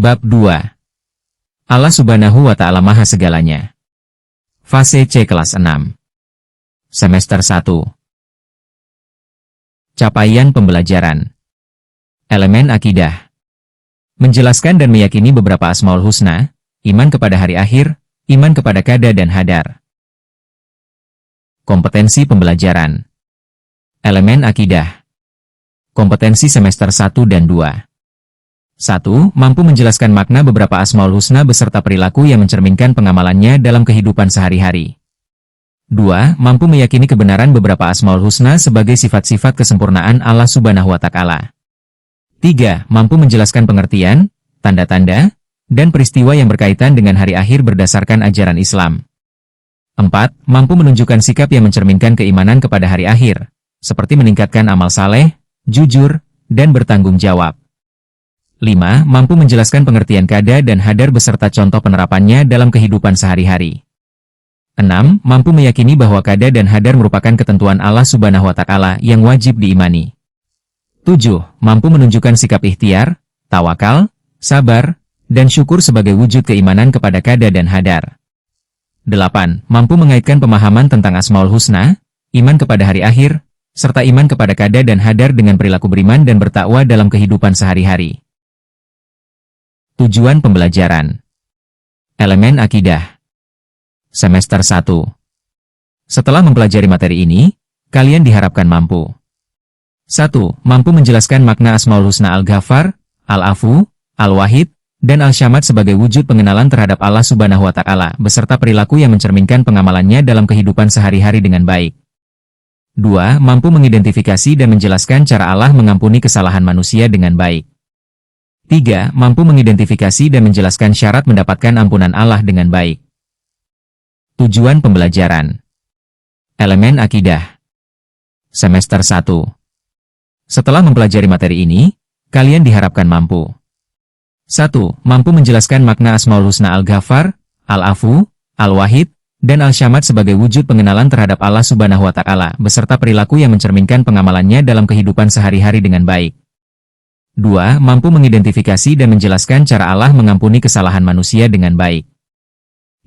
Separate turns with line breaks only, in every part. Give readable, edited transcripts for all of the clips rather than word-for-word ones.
Bab 2. Allah Subhanahu wa Ta'ala Maha Segalanya. Fase C kelas 6. Semester 1. Capaian pembelajaran. Elemen akidah. Menjelaskan dan meyakini beberapa Asmaul Husna, iman kepada hari akhir, iman kepada qada dan hadar. Kompetensi pembelajaran. Elemen akidah. Kompetensi semester 1 dan 2. 1. Mampu menjelaskan makna beberapa Asmaul Husna beserta perilaku yang mencerminkan pengamalannya dalam kehidupan sehari-hari. 2. Mampu meyakini kebenaran beberapa Asmaul Husna sebagai sifat-sifat kesempurnaan Allah Subhanahu wa Ta'ala. 3. Mampu menjelaskan pengertian, tanda-tanda, dan peristiwa yang berkaitan dengan hari akhir berdasarkan ajaran Islam. 4. Mampu menunjukkan sikap yang mencerminkan keimanan kepada hari akhir, seperti meningkatkan amal saleh, jujur, dan bertanggung jawab. 5. Mampu menjelaskan pengertian qada dan hadar beserta contoh penerapannya dalam kehidupan sehari-hari. 6. Mampu meyakini bahwa qada dan hadar merupakan ketentuan Allah Subhanahu wa Ta'ala yang wajib diimani. 7. Mampu menunjukkan sikap ikhtiar, tawakal, sabar, dan syukur sebagai wujud keimanan kepada qada dan hadar. 8. Mampu mengaitkan pemahaman tentang Asmaul Husna, iman kepada hari akhir, serta iman kepada qada dan hadar dengan perilaku beriman dan bertakwa dalam kehidupan sehari-hari. Tujuan pembelajaran. Elemen akidah. Semester 1. Setelah mempelajari materi ini, kalian diharapkan mampu 1. Mampu menjelaskan makna Asmaul Husna Al-Ghaffar, Al-Afu, Al-Wahid, dan Al-Syamad sebagai wujud pengenalan terhadap Allah Subhanahu wa Ta'ala beserta perilaku yang mencerminkan pengamalannya dalam kehidupan sehari-hari dengan baik. 2. Mampu mengidentifikasi dan menjelaskan cara Allah mengampuni kesalahan manusia dengan baik. 3. Mampu mengidentifikasi dan menjelaskan syarat mendapatkan ampunan Allah dengan baik. Tujuan pembelajaran. Elemen akidah. Semester 1. Setelah mempelajari materi ini, kalian diharapkan mampu 1. Mampu menjelaskan makna Asmaul Husna Al-Ghaffar, Al-Afu, Al-Wahid, dan Al-Syamad sebagai wujud pengenalan terhadap Allah Subhanahu wa Ta'ala beserta perilaku yang mencerminkan pengamalannya dalam kehidupan sehari-hari dengan baik. 2. Mampu mengidentifikasi dan menjelaskan cara Allah mengampuni kesalahan manusia dengan baik.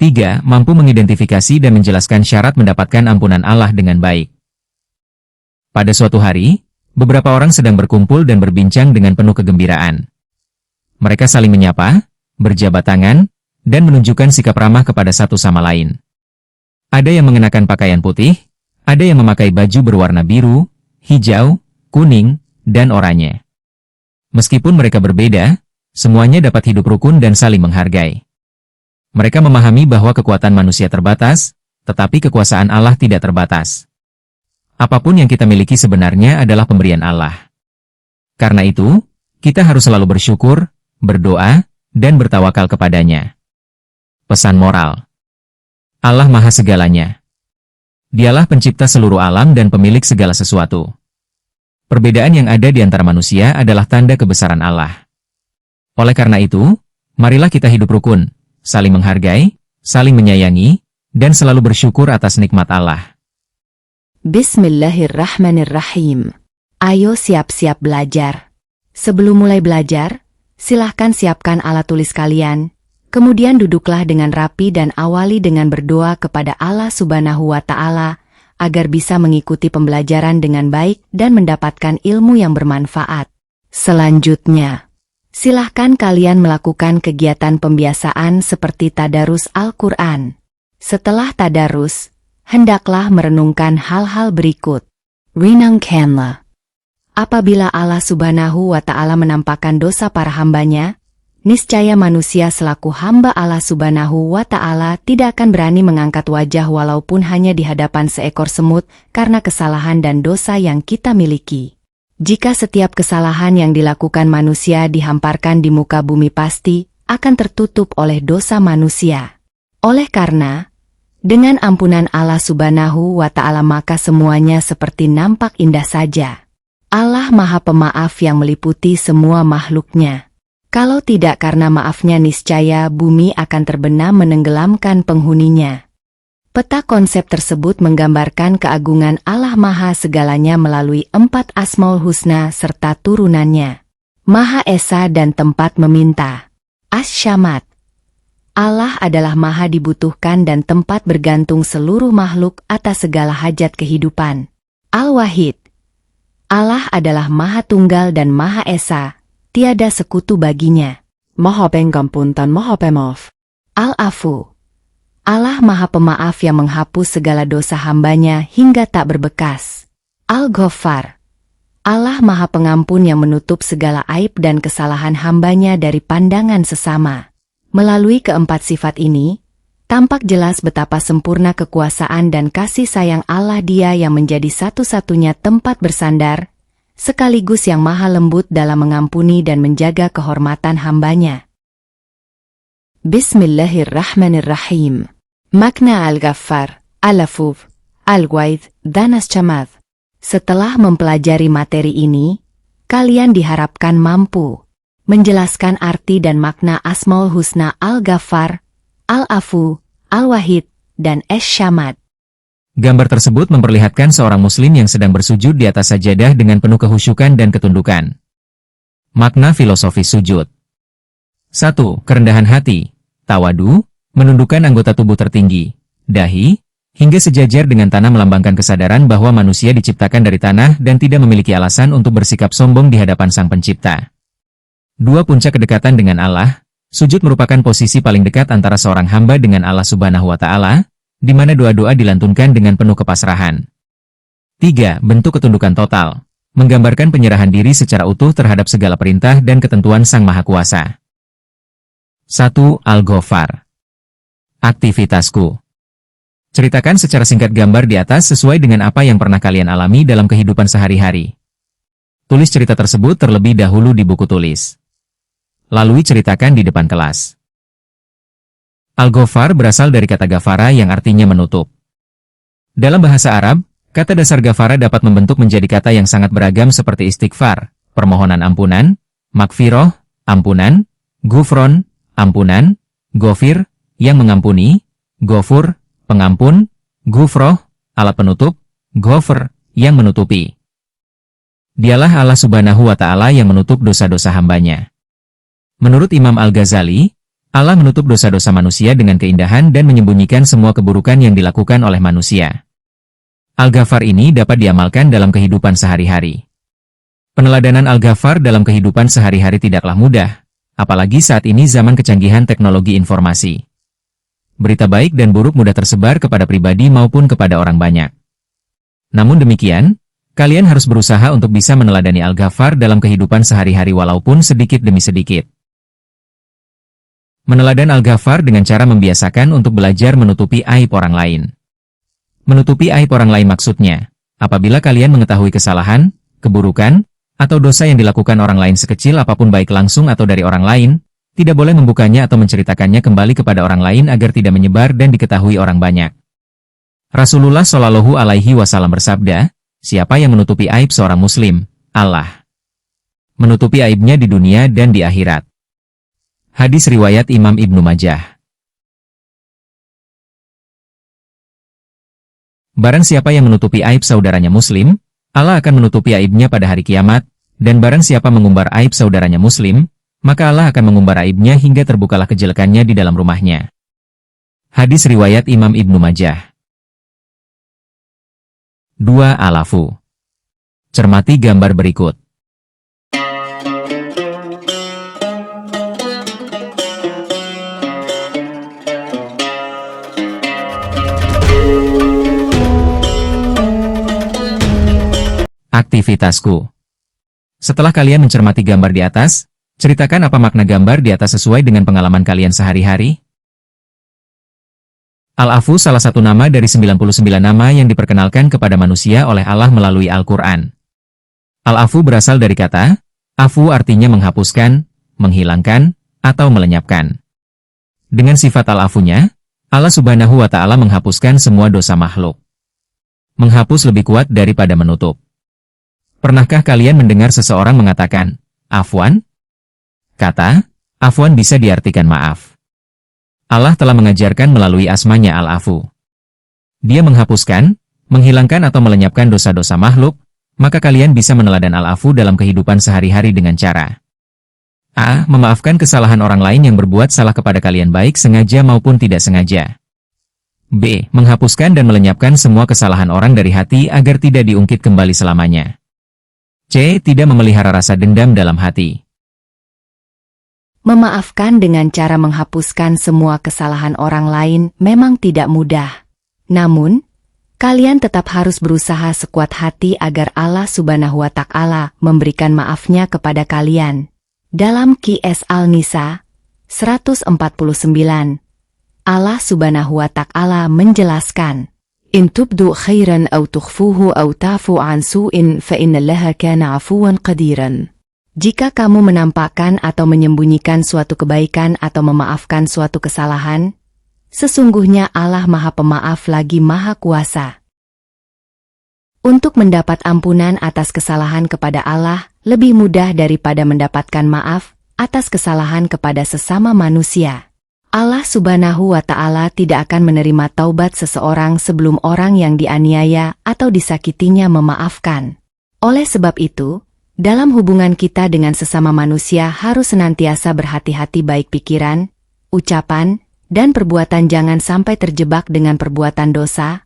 3. Mampu mengidentifikasi dan menjelaskan syarat mendapatkan ampunan Allah dengan baik. Pada suatu hari, beberapa orang sedang berkumpul dan berbincang dengan penuh kegembiraan. Mereka saling menyapa, berjabat tangan, dan menunjukkan sikap ramah kepada satu sama lain. Ada yang mengenakan pakaian putih, ada yang memakai baju berwarna biru, hijau, kuning, dan oranye. Meskipun mereka berbeda, semuanya dapat hidup rukun dan saling menghargai. Mereka memahami bahwa kekuatan manusia terbatas, tetapi kekuasaan Allah tidak terbatas. Apapun yang kita miliki sebenarnya adalah pemberian Allah. Karena itu, kita harus selalu bersyukur, berdoa, dan bertawakal kepadanya. Pesan moral. Allah Maha Segalanya. Dialah pencipta seluruh alam dan pemilik segala sesuatu. Perbedaan yang ada di antara manusia adalah tanda kebesaran Allah. Oleh karena itu, marilah kita hidup rukun, saling menghargai, saling menyayangi, dan selalu bersyukur atas nikmat Allah.
Bismillahirrahmanirrahim. Ayo siap-siap belajar. Sebelum mulai belajar, silahkan siapkan alat tulis kalian, kemudian duduklah dengan rapi dan awali dengan berdoa kepada Allah Subhanahu wa Ta'ala, agar bisa mengikuti pembelajaran dengan baik dan mendapatkan ilmu yang bermanfaat. Selanjutnya, silahkan kalian melakukan kegiatan pembiasaan seperti tadarus Al-Quran. Setelah tadarus, hendaklah merenungkan hal-hal berikut. Renungkanlah. Apabila Allah Subhanahu wa Ta'ala menampakkan dosa para hambanya, niscaya manusia selaku hamba Allah Subhanahu wa Ta'ala tidak akan berani mengangkat wajah walaupun hanya di hadapan seekor semut karena kesalahan dan dosa yang kita miliki. Jika setiap kesalahan yang dilakukan manusia dihamparkan di muka bumi pasti akan tertutup oleh dosa manusia. Oleh karena, dengan ampunan Allah Subhanahu wa Ta'ala maka semuanya seperti nampak indah saja. Allah Maha Pemaaf yang meliputi semua makhluknya. Kalau tidak karena maafnya niscaya bumi akan terbenam menenggelamkan penghuninya. Peta konsep tersebut menggambarkan keagungan Allah Maha Segalanya melalui 4 Asmaul Husna serta turunannya. Maha Esa dan tempat meminta. Asy-Syamad. Allah adalah maha dibutuhkan dan tempat bergantung seluruh makhluk atas segala hajat kehidupan. Al-Wahid. Allah adalah maha tunggal dan maha esa, tiada sekutu baginya.
Maha pengampun dan maha pemaaf.
Al-Afu. Allah maha pemaaf yang menghapus segala dosa hambanya hingga tak berbekas. Al-Ghaffar. Allah maha pengampun yang menutup segala aib dan kesalahan hambanya dari pandangan sesama. Melalui keempat sifat ini, tampak jelas betapa sempurna kekuasaan dan kasih sayang Allah, Dia yang menjadi satu-satunya tempat bersandar, sekaligus yang maha lembut dalam mengampuni dan menjaga kehormatan hambanya. Bismillahirrahmanirrahim. Makna Al-Ghaffar, Al-Afuf, Al-Waid, dan Asy-Syamad. Setelah mempelajari materi ini, kalian diharapkan mampu menjelaskan arti dan makna Asmaul Husna Al-Ghaffar, Al-Afu, Al-Wahid, dan Asy-Syamad.
Gambar tersebut memperlihatkan seorang muslim yang sedang bersujud di atas sajadah dengan penuh kehusyukan dan ketundukan. Makna filosofis sujud. 1. Kerendahan hati. Tawadu, menundukkan anggota tubuh tertinggi, dahi, hingga sejajar dengan tanah melambangkan kesadaran bahwa manusia diciptakan dari tanah dan tidak memiliki alasan untuk bersikap sombong di hadapan Sang Pencipta. 2. Puncak kedekatan dengan Allah. Sujud merupakan posisi paling dekat antara seorang hamba dengan Allah Subhanahu wa Ta'ala, di mana doa-doa dilantunkan dengan penuh kepasrahan. 3. Bentuk ketundukan total, menggambarkan penyerahan diri secara utuh terhadap segala perintah dan ketentuan Sang Maha Kuasa. 1. Al-Ghaffar. Aktivitasku. Ceritakan secara singkat gambar di atas sesuai dengan apa yang pernah kalian alami dalam kehidupan sehari-hari. Tulis cerita tersebut terlebih dahulu di buku tulis. Lalu ceritakan di depan kelas. Al-Ghaffar berasal dari kata ghafara yang artinya menutup. Dalam bahasa Arab, kata dasar ghafara dapat membentuk menjadi kata yang sangat beragam seperti istighfar, permohonan ampunan, makfiroh, ampunan, gufron, ampunan, gofir, yang mengampuni, gofur, pengampun, gufroh, alat penutup, gofr, yang menutupi. Dialah Allah Subhanahu wa Ta'ala yang menutup dosa-dosa hambanya. Menurut Imam Al-Ghazali, Allah menutup dosa-dosa manusia dengan keindahan dan menyembunyikan semua keburukan yang dilakukan oleh manusia. Al-Ghaffar ini dapat diamalkan dalam kehidupan sehari-hari. Peneladanan Al-Ghaffar dalam kehidupan sehari-hari tidaklah mudah, apalagi saat ini zaman kecanggihan teknologi informasi. Berita baik dan buruk mudah tersebar kepada pribadi maupun kepada orang banyak. Namun demikian, kalian harus berusaha untuk bisa meneladani Al-Ghaffar dalam kehidupan sehari-hari walaupun sedikit demi sedikit. Meneladan Al-Ghaffar dengan cara membiasakan untuk belajar menutupi aib orang lain. Menutupi aib orang lain maksudnya, apabila kalian mengetahui kesalahan, keburukan, atau dosa yang dilakukan orang lain sekecil apapun baik langsung atau dari orang lain, tidak boleh membukanya atau menceritakannya kembali kepada orang lain agar tidak menyebar dan diketahui orang banyak. Rasulullah Shallallahu Alaihi Wasallam bersabda, siapa yang menutupi aib seorang muslim, Allah menutupi aibnya di dunia dan di akhirat. Hadis riwayat Imam Ibnu Majah. Barang siapa yang menutupi aib saudaranya muslim, Allah akan menutupi aibnya pada hari kiamat, dan barang siapa mengumbar aib saudaranya muslim, maka Allah akan mengumbar aibnya hingga terbukalah kejelekannya di dalam rumahnya. Hadis riwayat Imam Ibnu Majah. 2. Al-Afu. Cermati gambar berikut. Aktivitasku. Setelah kalian mencermati gambar di atas, ceritakan apa makna gambar di atas sesuai dengan pengalaman kalian sehari-hari. Al-Afu salah satu nama dari 99 nama yang diperkenalkan kepada manusia oleh Allah melalui Al-Quran. Al-Afu berasal dari kata, afu artinya menghapuskan, menghilangkan, atau melenyapkan. Dengan sifat Al-Afunya, Allah Subhanahu wa Ta'ala menghapuskan semua dosa makhluk. Menghapus lebih kuat daripada menutup. Pernahkah kalian mendengar seseorang mengatakan, afwan? Kata, afwan bisa diartikan maaf. Allah telah mengajarkan melalui asmanya Al-Afu. Dia menghapuskan, menghilangkan atau melenyapkan dosa-dosa makhluk, maka kalian bisa meneladan Al-Afu dalam kehidupan sehari-hari dengan cara A. Memaafkan kesalahan orang lain yang berbuat salah kepada kalian baik sengaja maupun tidak sengaja. B. Menghapuskan dan melenyapkan semua kesalahan orang dari hati agar tidak diungkit kembali selamanya. C. Tidak memelihara rasa dendam dalam hati.
Memaafkan dengan cara menghapuskan semua kesalahan orang lain memang tidak mudah. Namun, kalian tetap harus berusaha sekuat hati agar Allah Subhanahu wa Ta'ala memberikan maafnya kepada kalian. Dalam Qiyas Al-Nisa 149, Allah Subhanahu wa Ta'ala menjelaskan, "In tubdu khairan aw tukhfuhu aw ta'fu an su'in fa innallaha kana 'afuwan qadiran." Jika kamu menampakkan atau menyembunyikan suatu kebaikan atau memaafkan suatu kesalahan, sesungguhnya Allah Maha Pemaaf lagi Maha Kuasa. Untuk mendapat ampunan atas kesalahan kepada Allah lebih mudah daripada mendapatkan maaf atas kesalahan kepada sesama manusia. Allah Subhanahu wa Ta'ala tidak akan menerima taubat seseorang sebelum orang yang dianiaya atau disakitinya memaafkan. Oleh sebab itu, dalam hubungan kita dengan sesama manusia harus senantiasa berhati-hati baik pikiran, ucapan, dan perbuatan jangan sampai terjebak dengan perbuatan dosa,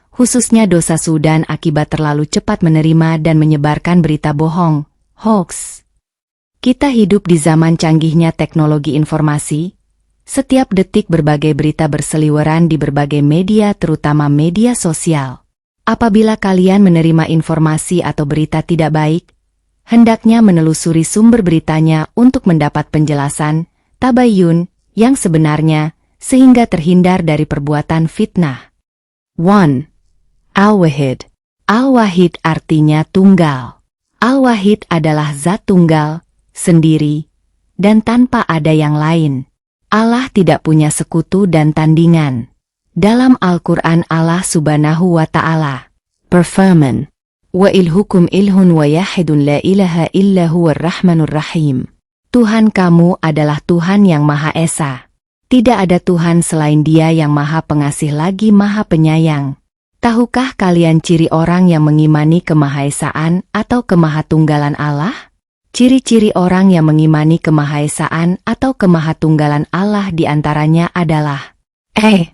khususnya dosa sudan akibat terlalu cepat menerima dan menyebarkan berita bohong, hoax. Kita hidup di zaman canggihnya teknologi informasi. Setiap detik berbagai berita berseliweran di berbagai media terutama media sosial. Apabila kalian menerima informasi atau berita tidak baik, hendaknya menelusuri sumber beritanya untuk mendapat penjelasan, tabayyun, yang sebenarnya, sehingga terhindar dari perbuatan fitnah. 1. Al-Wahid. Al-Wahid artinya tunggal. Al-Wahid adalah zat tunggal, sendiri, dan tanpa ada yang lain. Allah tidak punya sekutu dan tandingan. Dalam Al-Quran Allah Subhanahu wa Ta'ala berfirman, "Wa ilhukum ilhun wa yahidun la ilaha illa huwar rahmanur rahim." Tuhan kamu adalah Tuhan yang Maha Esa. Tidak ada Tuhan selain Dia yang Maha Pengasih lagi Maha Penyayang. Tahukah kalian ciri orang yang mengimani kemahaesaan atau kemahatunggalan Allah? Ciri-ciri orang yang mengimani kemahaesaan atau kemahatunggalan Allah diantaranya adalah A.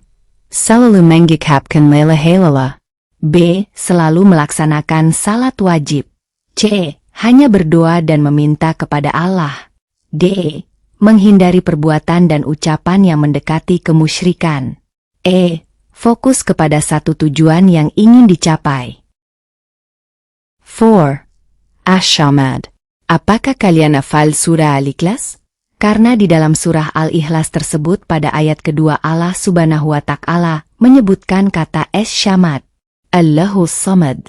Selalu menggikapkan lela helala. B. Selalu melaksanakan salat wajib. C. Hanya berdoa dan meminta kepada Allah. D. Menghindari perbuatan dan ucapan yang mendekati kemusyrikan. E. Fokus kepada satu tujuan yang ingin dicapai. 4. Ash-Shamad. Apakah kalian hafal surah Al-Ikhlas? Karena di dalam surah Al-Ikhlas tersebut pada ayat kedua Allah Subhanahu wa Ta'ala menyebutkan kata Ash-Shamad. Allahus Samad.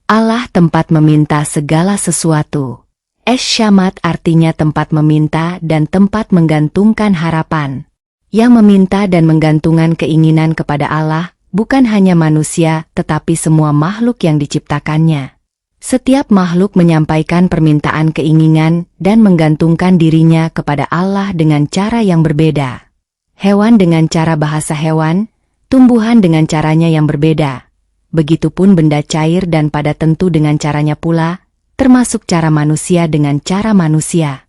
Allah tempat meminta segala sesuatu. Ash-Shamad artinya tempat meminta dan tempat menggantungkan harapan. Yang meminta dan menggantungkan keinginan kepada Allah bukan hanya manusia tetapi semua makhluk yang diciptakannya. Setiap makhluk menyampaikan permintaan keinginan dan menggantungkan dirinya kepada Allah dengan cara yang berbeda. Hewan dengan cara bahasa hewan, tumbuhan dengan caranya yang berbeda. Begitupun benda cair dan pada tentu dengan caranya pula, termasuk cara manusia dengan cara manusia.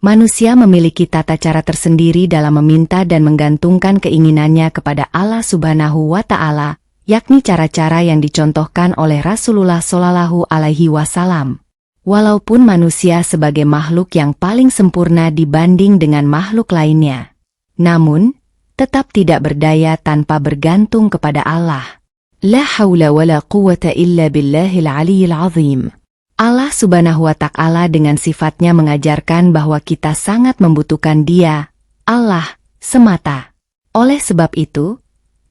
Manusia memiliki tata cara tersendiri dalam meminta dan menggantungkan keinginannya kepada Allah Subhanahu wa Ta'ala, yakni cara-cara yang dicontohkan oleh Rasulullah Shallallahu Alaihi Wasallam. Walaupun manusia sebagai makhluk yang paling sempurna dibanding dengan makhluk lainnya, namun tetap tidak berdaya tanpa bergantung kepada Allah. La haula wa la quwwata illa billahil aliyyil azim. Allah Subhanahu wa Ta'ala dengan sifatnya mengajarkan bahwa kita sangat membutuhkan Dia, Allah, semata. Oleh sebab itu,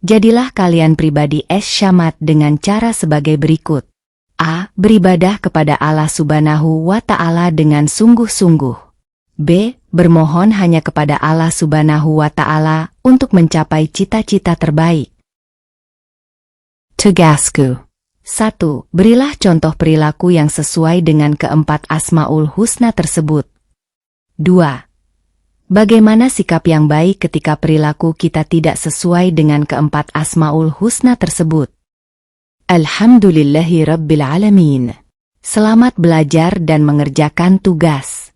jadilah kalian pribadi Ash-Shamad dengan cara sebagai berikut. A. Beribadah kepada Allah Subhanahu wa Ta'ala dengan sungguh-sungguh. B. Bermohon hanya kepada Allah Subhanahu wa Ta'ala untuk mencapai cita-cita terbaik. Tugasku. 1. Berilah contoh perilaku yang sesuai dengan keempat Asmaul Husna tersebut. 2. Bagaimana sikap yang baik ketika perilaku kita tidak sesuai dengan keempat Asmaul Husna tersebut? Alhamdulillahi Rabbil Alamin. Selamat belajar dan mengerjakan tugas.